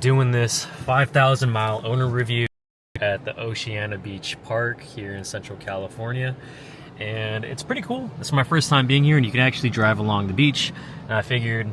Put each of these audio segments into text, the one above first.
doing this 5,000 mile owner review at the Oceana Beach Park here in Central California. And it's pretty cool. This is my first time being here, and you can actually drive along the beach. And I figured,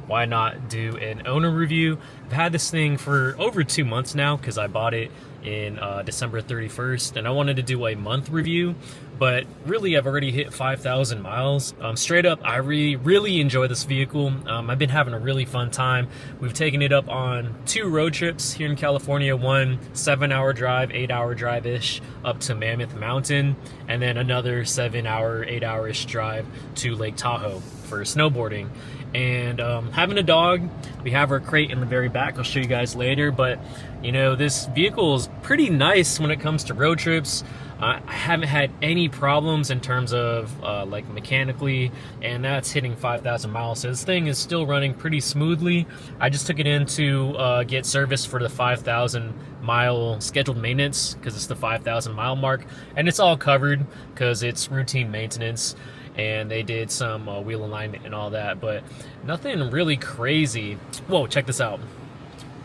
why not do an owner review? I've had this thing for over 2 months now because I bought it in December 31st, and I wanted to do a month review, but really I've already hit 5,000 miles. Straight up, I really enjoy this vehicle. I've been having a really fun time. We've taken it up on 2 road trips here in California, one 7-hour drive, 8-hour drive-ish up to Mammoth Mountain, and then another 7-hour, 8-hour-ish drive to Lake Tahoe for snowboarding. And having a dog, we have our crate in the very back. I'll show you guys later, but you know, this vehicle is pretty nice when it comes to road trips. I haven't had any problems in terms of like mechanically, and that's hitting 5,000 miles. So this thing is still running pretty smoothly. I just took it in to get service for the 5,000 mile scheduled maintenance because it's the 5,000 mile mark, and it's all covered because it's routine maintenance. And they did some wheel alignment and all that, but nothing really crazy. Whoa, check this out.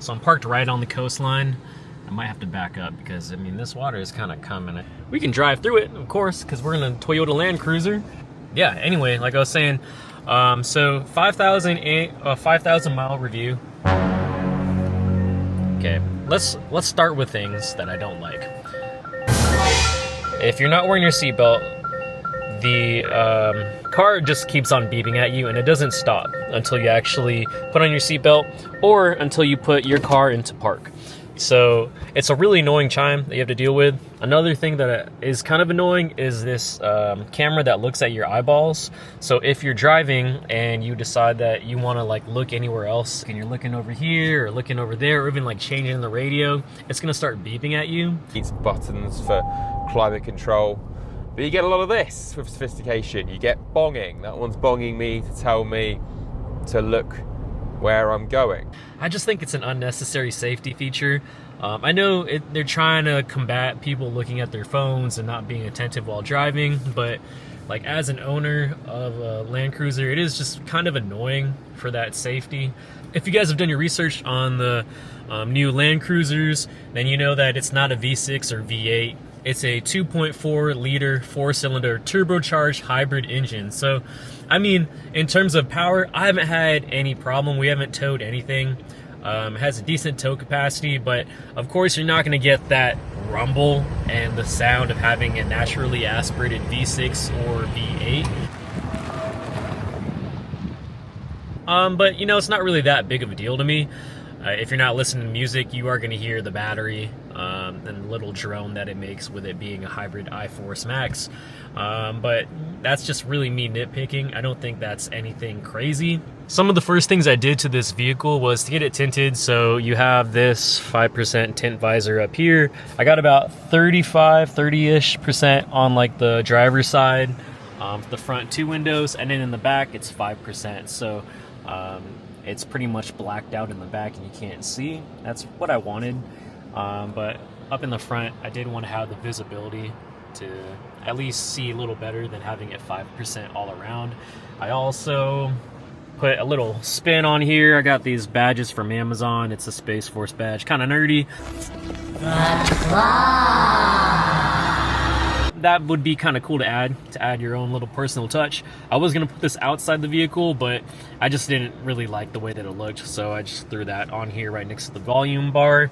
So I'm parked right on the coastline. I might have to back up because, I mean, this water is kind of coming. We can drive through it, of course, because we're in a Toyota Land Cruiser. Yeah, anyway, like I was saying, so 5,000 mile review. Okay, let's start with things that I don't like. If you're not wearing your seatbelt, the car just keeps on beeping at you, and it doesn't stop until you actually put on your seatbelt or until you put your car into park. So it's a really annoying chime that you have to deal with. Another thing that is kind of annoying is this camera that looks at your eyeballs. So if you're driving and you decide that you want to like look anywhere else, and you're looking over here or looking over there, or even like changing the radio, it's going to start beeping at you. It's buttons for climate control. But you get a lot of this with sophistication. You get bonging. That one's bonging me to tell me to look where I'm going. I just think it's an unnecessary safety feature. I know they're trying to combat people looking at their phones and not being attentive while driving, but like as an owner of a Land Cruiser, it is just kind of annoying for that safety. If you guys have done your research on the new Land Cruisers, then you know that it's not a V6 or V8. It's a 2.4 liter 4-cylinder turbocharged hybrid engine. So, I mean, in terms of power, I haven't had any problem. We haven't towed anything. It has a decent tow capacity, but of course you're not going to get that rumble and the sound of having a naturally aspirated V6 or V8. But, you know, it's not really that big of a deal to me. If you're not listening to music, you are going to hear the battery and the little drone that it makes with it being a hybrid iForce Max. But that's just really me nitpicking. I don't think that's anything crazy. Some of the first things I did to this vehicle was to get it tinted. So you have this 5% tint visor up here. I got about 30-ish% on like the driver's side, the front 2 windows, and then in the back it's 5%. So it's pretty much blacked out in the back and you can't see. That's what I wanted. But up in the front, I did want to have the visibility to at least see a little better than having it 5% all around. I also put a little spin on here. I got these badges from Amazon. It's a Space Force badge, kind of nerdy. That would be kind of cool to add your own little personal touch. I was going to put this outside the vehicle, but I just didn't really like the way that it looked, so I just threw that on here right next to the volume bar.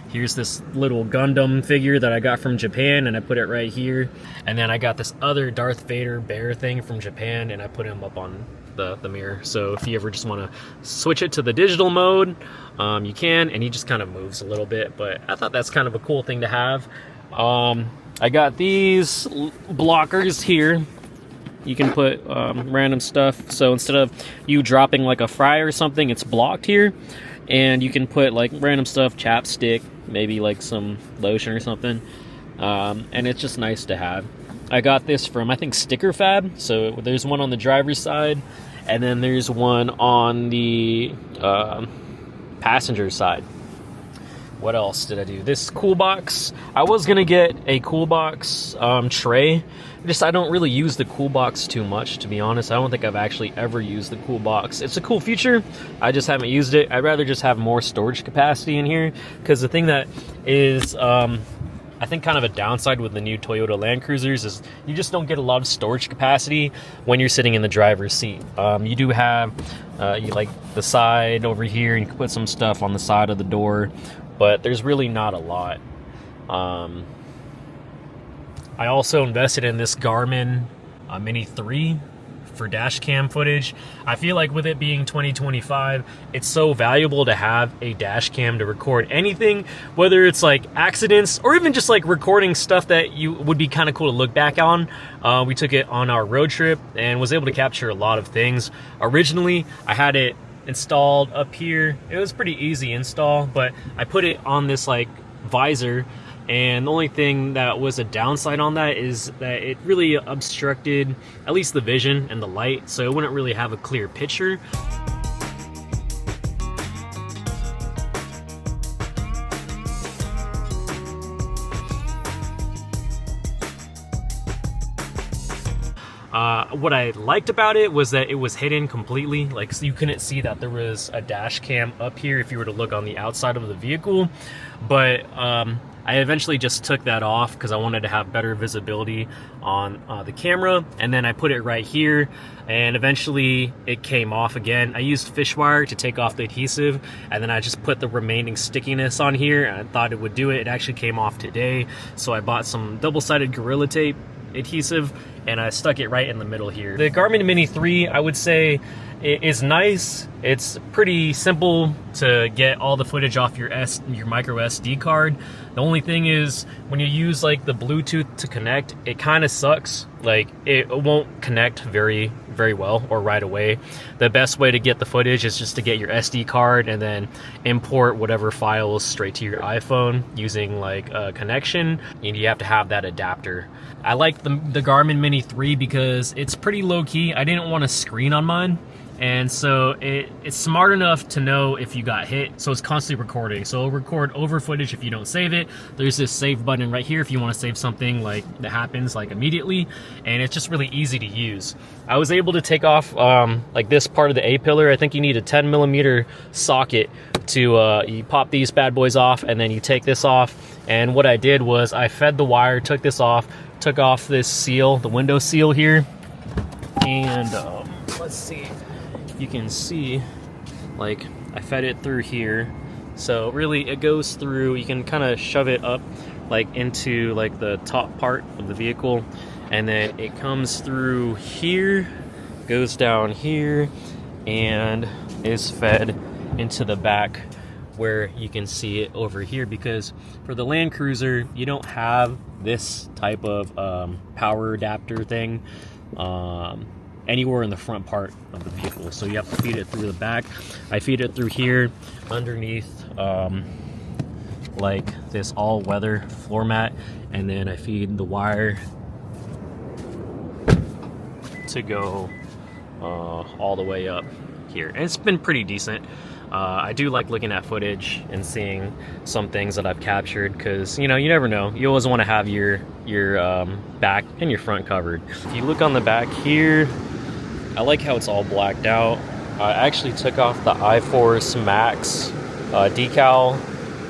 Here's this little Gundam figure that I got from Japan, and I put it right here. And then I got this other Darth Vader bear thing from Japan, and I put him up on the mirror. So if you ever just want to switch it to the digital mode, you can, and he just kind of moves a little bit, but I thought that's kind of a cool thing to have. I got these blockers here. You can put random stuff. So instead of you dropping like a fry or something, it's blocked here. And you can put like random stuff, chapstick, maybe like some lotion or something. And it's just nice to have. I got this from, I think, Sticker Fab. So there's one on the driver's side, and then there's one on the passenger side. What else did I do? This cool box. I was gonna get a cool box tray. I don't really use the cool box too much, to be honest. I don't think I've actually ever used the cool box. It's a cool feature. I just haven't used it. I'd rather just have more storage capacity in here, because the thing that is I think kind of a downside with the new Toyota Land Cruisers is you just don't get a lot of storage capacity when you're sitting in the driver's seat. You do have you like the side over here, and you can put some stuff on the side of the door, but there's really not a lot. I also invested in this Garmin Mini 3 for dash cam footage. I feel like with it being 2025, it's so valuable to have a dash cam to record anything, whether it's like accidents or even just like recording stuff that you would be kind of cool to look back on. We took it on our road trip and was able to capture a lot of things. Originally, I had it installed up here. It was pretty easy install, but I put it on this like visor, and the only thing that was a downside on that is that it really obstructed at least the vision and the light, so it wouldn't really have a clear picture. What I liked about it was that it was hidden completely. Like, so you couldn't see that there was a dash cam up here if you were to look on the outside of the vehicle. But I eventually just took that off because I wanted to have better visibility on the camera. And then I put it right here, and eventually it came off again. I used fish wire to take off the adhesive, and then I just put the remaining stickiness on here, and I thought it would do it. It actually came off today. So I bought some double-sided Gorilla Tape adhesive, and I stuck it right in the middle here. The Garmin Mini 3, I would say, is nice. It's pretty simple to get all the footage off your micro SD card. The only thing is, when you use like the Bluetooth to connect, it kind of sucks. Like, it won't connect very well or right away. The best way to get the footage is just to get your SD card and then import whatever files straight to your iPhone using like a connection, and you have to have that adapter. I like the Garmin Mini 3 because it's pretty low key. I didn't want a screen on mine, and so it's smart enough to know if you got hit, so it's constantly recording. So it'll record over footage if you don't save it. There's this save button right here if you want to save something like that happens like immediately, and it's just really easy to use. I was able to take off like this part of the A-pillar. I think you need a 10mm socket to you pop these bad boys off, and then you take this off. And what I did was I fed the wire, took this off, took off this seal, the window seal here, and let's see, you can see, like, I fed it through here. So really it goes through, you can kind of shove it up like into like the top part of the vehicle, and then it comes through here, goes down here, and is fed into the back where you can see it over here. Because for the Land Cruiser, you don't have this type of power adapter thing anywhere in the front part of the vehicle, so you have to feed it through the back. I feed it through here underneath like this all-weather floor mat, and then I feed the wire to go all the way up here, and it's been pretty decent. I do like looking at footage and seeing some things that I've captured, because, you know, you never know. You always want to have your back and your front covered. If you look on the back here, I like how it's all blacked out. I actually took off the iForce Max decal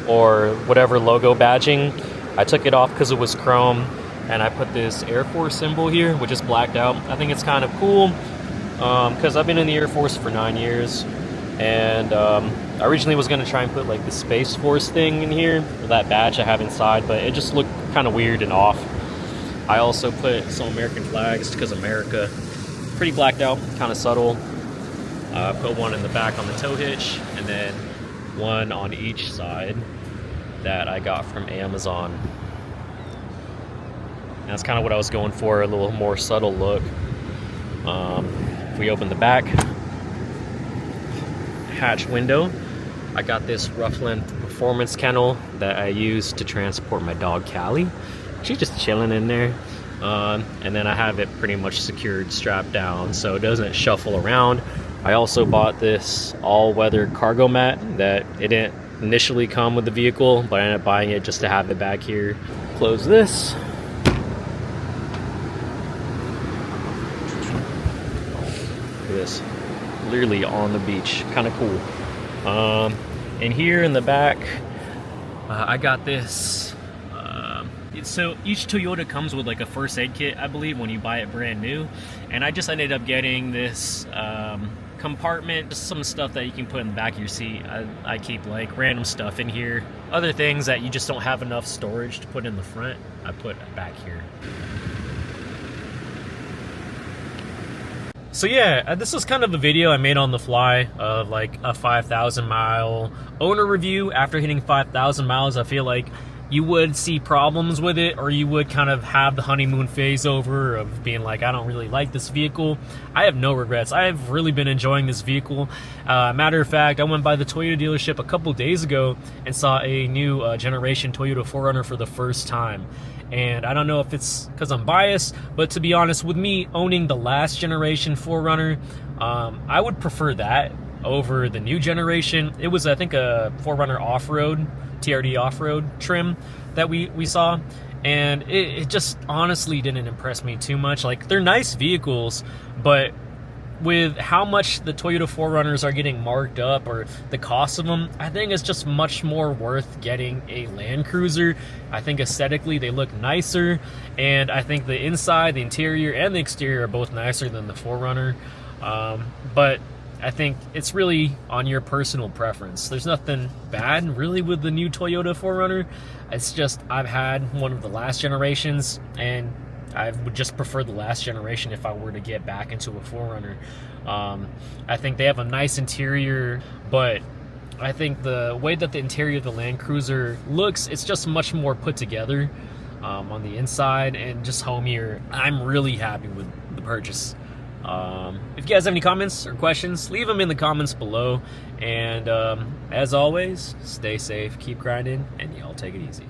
or whatever logo badging. I took it off because it was chrome, and I put this Air Force symbol here, which is blacked out. I think it's kind of cool because I've been in the Air Force for 9 years. And I originally was going to try and put like the Space Force thing in here, or that badge I have inside, but it just looked kind of weird and off. I also put some American flags because America, pretty blacked out, kind of subtle. Put one in the back on the tow hitch, and then one on each side that I got from Amazon. And that's kind of what I was going for, a little more subtle look. If we open the back hatch window, I got this rough length performance kennel that I use to transport my dog Callie. She's just chilling in there, and then I have it pretty much secured, strapped down, so it doesn't shuffle around. I also bought this all-weather cargo mat that it didn't initially come with the vehicle, but I ended up buying it just to have it back here. Close this. Look at this, literally on the beach, kind of cool. And here in the back, I got this. So each Toyota comes with like a first aid kit, I believe, when you buy it brand new. And I just ended up getting this compartment, just some stuff that you can put in the back of your seat. I keep like random stuff in here. Other things that you just don't have enough storage to put in the front, I put back here. So yeah, this was kind of a video I made on the fly of like a 5,000 mile owner review. After hitting 5,000 miles, I feel like you would see problems with it, or you would kind of have the honeymoon phase over of being like, I don't really like this vehicle. I have no regrets. I have really been enjoying this vehicle. Matter of fact, I went by the Toyota dealership a couple days ago and saw a new generation Toyota 4Runner for the first time. And I don't know if it's because I'm biased, but to be honest, with me owning the last generation 4Runner, I would prefer that over the new generation. It was, I think, a 4Runner off-road, TRD off-road trim that we saw, and it just honestly didn't impress me too much. Like, they're nice vehicles, but with how much the Toyota 4Runners are getting marked up, or the cost of them, I think it's just much more worth getting a Land Cruiser. I think aesthetically they look nicer, and I think the inside, the interior, and the exterior are both nicer than the 4Runner. But I think it's really on your personal preference. There's nothing bad really with the new Toyota 4Runner. It's just I've had one of the last generations, and I would just prefer the last generation if I were to get back into a 4Runner. I think they have a nice interior, but I think the way that the interior of the Land Cruiser looks, it's just much more put together on the inside and just homier. I'm really happy with the purchase. If you guys have any comments or questions, leave them in the comments below. And as always, stay safe, keep grinding, and y'all take it easy.